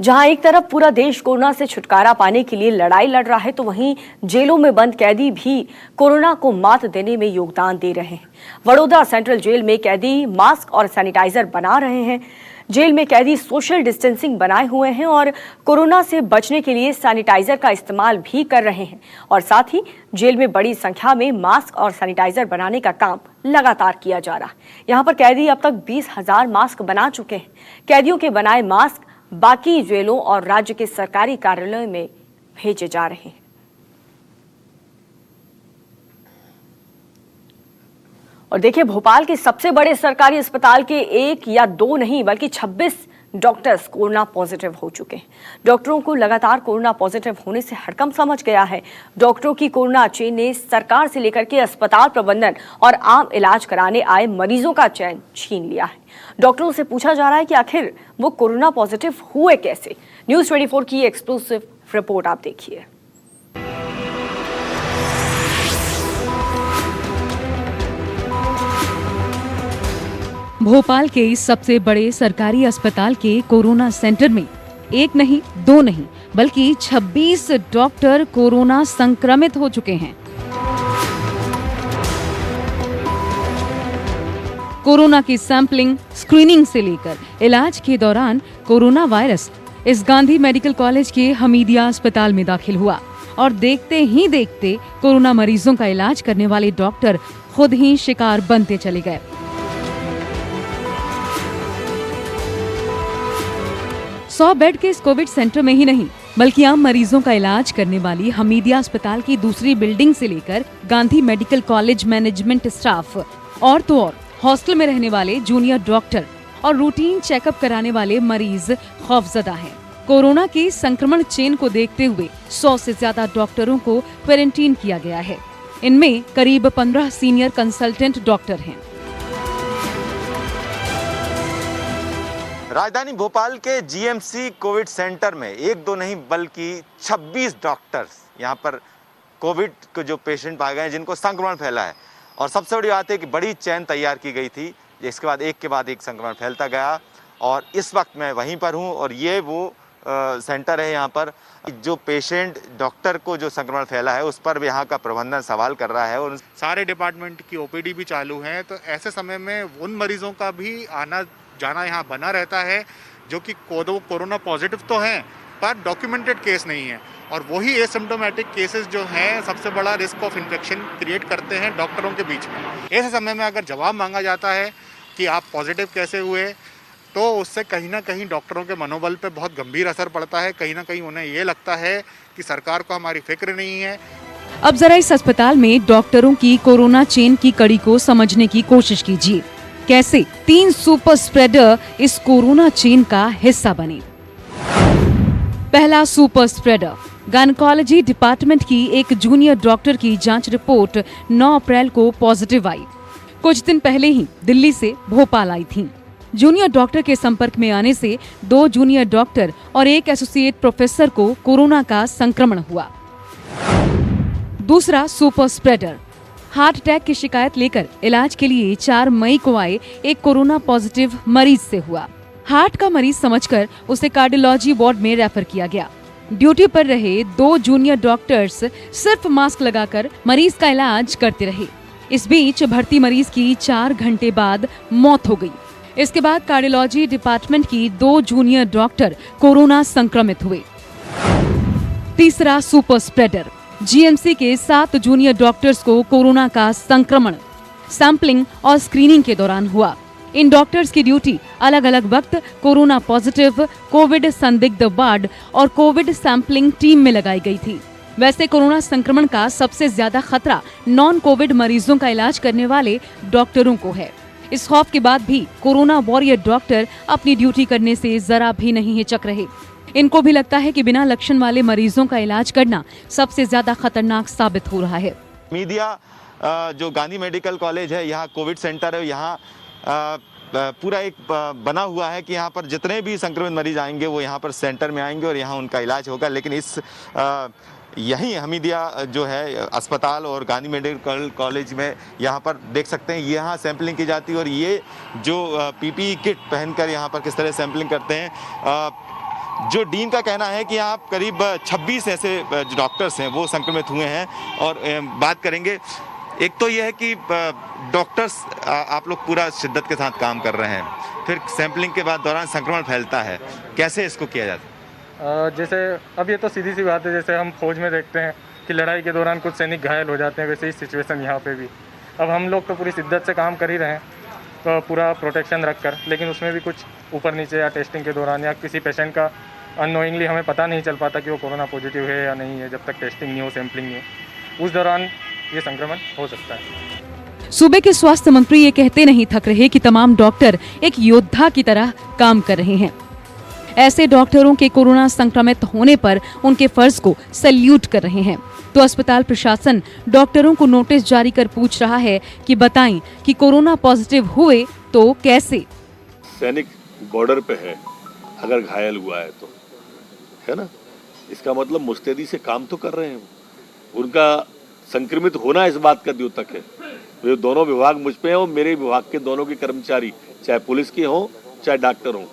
जहां एक तरफ पूरा देश कोरोना से छुटकारा पाने के लिए लड़ाई लड़ रहा है, तो वहीं जेलों में बंद कैदी भी कोरोना को मात देने में योगदान दे रहे हैं। वडोदरा सेंट्रल जेल में कैदी मास्क और सैनिटाइजर बना रहे हैं। जेल में कैदी सोशल डिस्टेंसिंग बनाए हुए हैं और कोरोना से बचने के लिए सैनिटाइजर का इस्तेमाल भी कर रहे हैं। और साथ ही जेल में बड़ी संख्या में मास्क और सैनिटाइजर बनाने का काम लगातार किया जा रहा है। यहाँ पर कैदी अब तक 20,000 मास्क बना चुके हैं। कैदियों के बनाए मास्क बाकी जेलों और राज्य के सरकारी कार्यालयों में भेजे जा रहे हैं। और देखिए, भोपाल के सबसे बड़े सरकारी अस्पताल के एक या दो नहीं बल्कि 26 डॉक्टर्स कोरोना पॉजिटिव हो चुके हैं। डॉक्टरों को लगातार कोरोना पॉजिटिव होने से हड़कंप समझ गया है। डॉक्टरों की कोरोना चेन ने सरकार से लेकर के अस्पताल प्रबंधन और आम इलाज कराने आए मरीजों का चैन छीन लिया है। डॉक्टरों से पूछा जा रहा है कि आखिर वो कोरोना पॉजिटिव हुए कैसे। न्यूज़ 24 की एक्सक्लूसिव रिपोर्ट आप देखिए। भोपाल के इस सबसे बड़े सरकारी अस्पताल के कोरोना सेंटर में एक नहीं, दो नहीं बल्कि 26 डॉक्टर कोरोना संक्रमित हो चुके हैं। कोरोना की सैंपलिंग, स्क्रीनिंग से लेकर इलाज के दौरान कोरोना वायरस इस गांधी मेडिकल कॉलेज के हमीदिया अस्पताल में दाखिल हुआ और देखते ही देखते कोरोना मरीजों का इलाज करने वाले डॉक्टर खुद ही शिकार बनते चले गए। 100 बेड के इस कोविड सेंटर में ही नहीं बल्कि आम मरीजों का इलाज करने वाली हमीदिया अस्पताल की दूसरी बिल्डिंग से लेकर Gandhi medical college management staff और तो और हॉस्टल में रहने वाले जूनियर डॉक्टर और रूटीन चेकअप कराने वाले मरीज खौफजदा हैं। कोरोना की संक्रमण चेन को देखते हुए 100 से ज्यादा डॉक्टरों को क्वारंटीन किया गया है। इनमें करीब 15 सीनियर कंसल्टेंट डॉक्टर हैं। राजधानी भोपाल के जीएमसी कोविड सेंटर में एक दो नहीं बल्कि 26 डॉक्टर्स यहाँ पर कोविड के जो पेशेंट पाए गए हैं जिनको संक्रमण फैला है। और सबसे बड़ी बात है कि बड़ी चेन तैयार की गई थी, इसके बाद एक संक्रमण फैलता गया। और इस वक्त मैं वहीं पर हूँ और ये वो सेंटर है यहाँ पर जो पेशेंट डॉक्टर को जो संक्रमण फैला है उस पर यहाँ का प्रबंधन सवाल कर रहा है। और सारे डिपार्टमेंट की ओपीडी भी चालू है, तो ऐसे समय में उन मरीजों का भी आना जाना यहाँ बना रहता है जो कि कोरोना पॉजिटिव तो हैं पर डॉक्यूमेंटेड केस नहीं है। और वही एसिम्प्टोमेटिक केसेस जो हैं सबसे बड़ा रिस्क ऑफ इन्फेक्शन क्रिएट करते हैं डॉक्टरों के बीच में। ऐसे समय में अगर जवाब मांगा जाता है कि आप पॉजिटिव कैसे हुए, तो उससे कहीं ना कहीं डॉक्टरों के मनोबल पे बहुत गंभीर असर पड़ता है। कहीं ना कहीं उन्हें ये लगता है कि सरकार को हमारी फिक्र नहीं है। अब जरा इस अस्पताल में डॉक्टरों की कोरोना चेन की कड़ी को समझने की कोशिश कीजिए। कैसे 3 सुपर स्प्रेडर इस कोरोना चेन का हिस्सा बने। पहला सुपर स्प्रेडर गायनेकोलॉजी डिपार्टमेंट की एक जूनियर डॉक्टर की जांच रिपोर्ट 9 अप्रैल को पॉजिटिव आई। कुछ दिन पहले ही दिल्ली से भोपाल आई थी। जूनियर डॉक्टर के संपर्क में आने से 2 जूनियर डॉक्टर और एक एसोसिएट प्रोफेसर को कोरोना का संक्रमण हुआ। दूसरा सुपर स्प्रेडर हार्ट अटैक की शिकायत लेकर इलाज के लिए 4 मई को आए एक कोरोना पॉजिटिव मरीज से हुआ। हार्ट का मरीज समझकर उसे कार्डियोलॉजी वार्ड में रेफर किया गया। ड्यूटी पर रहे 2 जूनियर डॉक्टर्स सिर्फ मास्क लगाकर मरीज का इलाज करते रहे। इस बीच भर्ती मरीज की 4 घंटे बाद मौत हो गई। इसके बाद कार्डियोलॉजी डिपार्टमेंट की 2 जूनियर डॉक्टर कोरोना संक्रमित हुए। तीसरा सुपर स्प्रेडर जीएमसी के 7 जूनियर डॉक्टर्स को कोरोना का संक्रमण सैंपलिंग और स्क्रीनिंग के दौरान हुआ। इन डॉक्टर्स की ड्यूटी अलग अलग वक्त कोरोना पॉजिटिव, कोविड संदिग्ध वार्ड और कोविड सैंपलिंग टीम में लगाई गई थी। वैसे कोरोना संक्रमण का सबसे ज्यादा खतरा नॉन कोविड मरीजों का इलाज करने वाले डॉक्टरों को है। इस खौफ के बाद भी कोरोना वॉरियर डॉक्टर अपनी ड्यूटी करने से जरा भी नहीं हिचक रहे। इनको भी लगता है कि बिना लक्षण वाले मरीजों का इलाज करना सबसे ज्यादा खतरनाक साबित हो रहा है। मीडिया जो गांधी मेडिकल कॉलेज है, यहाँ कोविड सेंटर है, यहाँ पूरा एक बना हुआ है कि यहाँ पर जितने भी संक्रमित मरीज आएंगे वो यहाँ पर सेंटर में आएंगे और यहाँ उनका इलाज होगा। लेकिन इस यही हमीदिया जो है अस्पताल और गांधी मेडिकल कॉलेज में यहाँ पर देख सकते हैं, यहाँ सैंपलिंग की जाती है। और ये जो पीपीई किट पहनकर यहाँ पर किस तरह सैंपलिंग करते हैं, जो डीन का कहना है कि यहाँ करीब 26 ऐसे जो डॉक्टर्स हैं वो संक्रमित हुए हैं। और बात करेंगे, एक तो ये है कि डॉक्टर्स आप लोग पूरा शिद्दत के साथ काम कर रहे हैं, फिर सैंपलिंग के बाद दौरान संक्रमण फैलता है, कैसे इसको किया जाता है? जैसे अब ये तो सीधी सी बात है, जैसे हम फौज में देखते हैं कि लड़ाई के दौरान कुछ सैनिक घायल हो जाते हैं, वैसे ही सिचुएशन यहाँ पे भी। अब हम लोग तो पूरी शिद्दत से काम कर ही रहे हैं, तो पूरा प्रोटेक्शन रख कर, लेकिन उसमें भी कुछ ऊपर नीचे या टेस्टिंग के दौरान या किसी पेशेंट का अननोइंगली हमें पता नहीं चल पाता कि वो कोरोना पॉजिटिव है या नहीं है, जब तक टेस्टिंग नहीं हो, सैम्पलिंग नहीं हो, उस दौरान ये संक्रमण हो सकता है। सूबे के स्वास्थ्य मंत्री ये कहते नहीं थक रहे कि तमाम डॉक्टर एक योद्धा की तरह काम कर रहे हैं। ऐसे डॉक्टरों के कोरोना संक्रमित होने पर उनके फर्ज को सैल्यूट कर रहे हैं। तो अस्पताल प्रशासन डॉक्टरों को नोटिस जारी कर पूछ रहा है कि बताएं कि कोरोना पॉजिटिव हुए तो कैसे। सैनिक बॉर्डर पे है, अगर घायल हुआ है तो, है ना, इसका मतलब मुस्तैदी से काम तो कर रहे हैं। उनका संक्रमित होना इस बात का द्योतक है। वे दोनों विभाग मुझ पे हैं और मेरे विभाग के दोनों के कर्मचारी, चाहे पुलिस के हों चाहे डॉक्टर हों,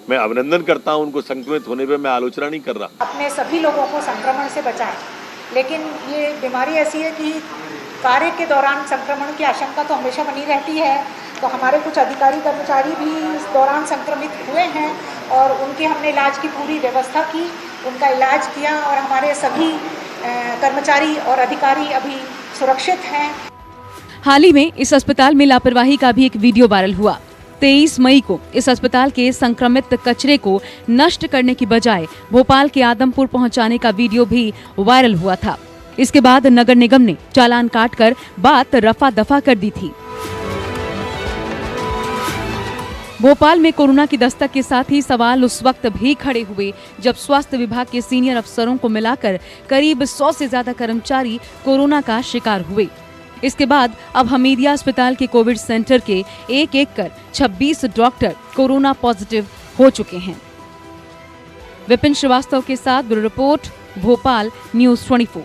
मैं अभिनंदन करता हूं उनको। संक्रमित होने पे मैं आलोचना नहीं कर रहा। अपने सभी लोगों को संक्रमण से बचाएं, लेकिन ये बीमारी ऐसी है कि कार्य के दौरान संक्रमण की आशंका तो हमेशा बनी रहती है। तो हमारे कुछ अधिकारी कर्मचारी भी इस दौरान संक्रमित हुए हैं और उनके हमने इलाज की पूरी व्यवस्था की, उनका इलाज किया और हमारे सभी कर्मचारी और अधिकारी अभी सुरक्षित हैं। हाल ही में इस अस्पताल में लापरवाही का भी एक वीडियो वायरल हुआ। 23 मई को इस अस्पताल के संक्रमित कचरे को नष्ट करने की बजाय भोपाल के आदमपुर पहुंचाने का वीडियो भी वायरल हुआ था। इसके बाद नगर निगम ने चालान काटकर बात रफा दफा कर दी थी। भोपाल में कोरोना की दस्तक के साथ ही सवाल उस वक्त भी खड़े हुए जब स्वास्थ्य विभाग के सीनियर अफसरों को मिलाकर करीब 100 से ज्यादा कर्मचारी कोरोना का शिकार हुए। इसके बाद अब हमीदिया अस्पताल के कोविड सेंटर के एक कर 26 डॉक्टर कोरोना पॉजिटिव हो चुके हैं। विपिन श्रीवास्तव के साथ ब्यूरो रिपोर्ट, भोपाल, न्यूज़ 24।